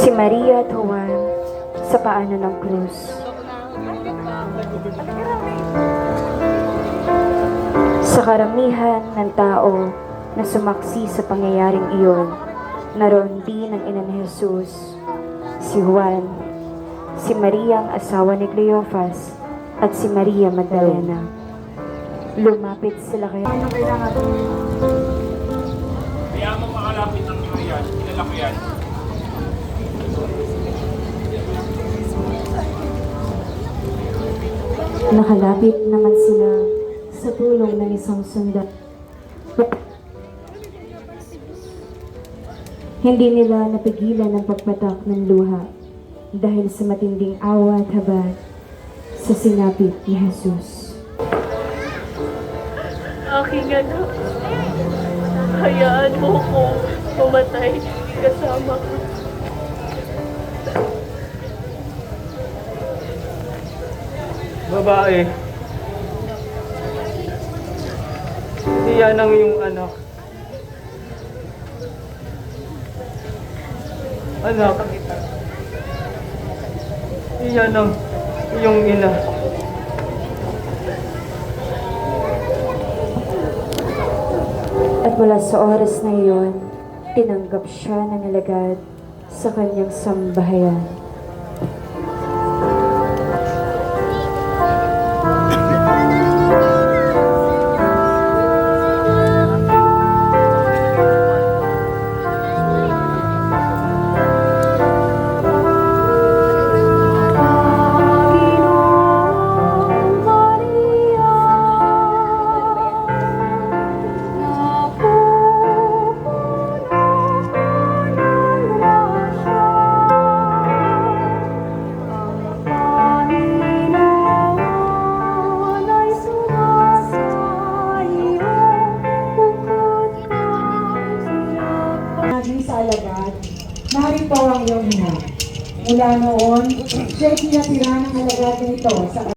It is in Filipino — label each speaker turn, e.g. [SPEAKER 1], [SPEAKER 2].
[SPEAKER 1] Si Maria at Juan sa paanan ng krus. Sa karamihan ng tao na sumaksi sa pangyayaring iyon, naroon din ang ina ni Jesus, si Juan, si Maria ang asawa ni Cleophas, at si Maria Magdalena. Lumapit sila kay
[SPEAKER 2] Kaya mo makalapit ng mga yan, kilala ko yan.
[SPEAKER 1] Nakalapit naman sila sa tulong ng isang sundan. Hindi nila napigilan ang pagpatak ng luha dahil sa matinding awa at habag sa sinapit ni Jesus.
[SPEAKER 3] Aking anak, hayaan mo ko pumatay kasama ko.
[SPEAKER 4] Babae. Iyan ang iyong anak. Anak. Iyan ang iyong ina.
[SPEAKER 1] At mula sa oras na iyon, tinanggap siya na nilagad sa kanyang sambahayan.
[SPEAKER 5] Sa alagad, narito ang iyong ina. Mula noon, siya'y tinatira ng alagad nito sa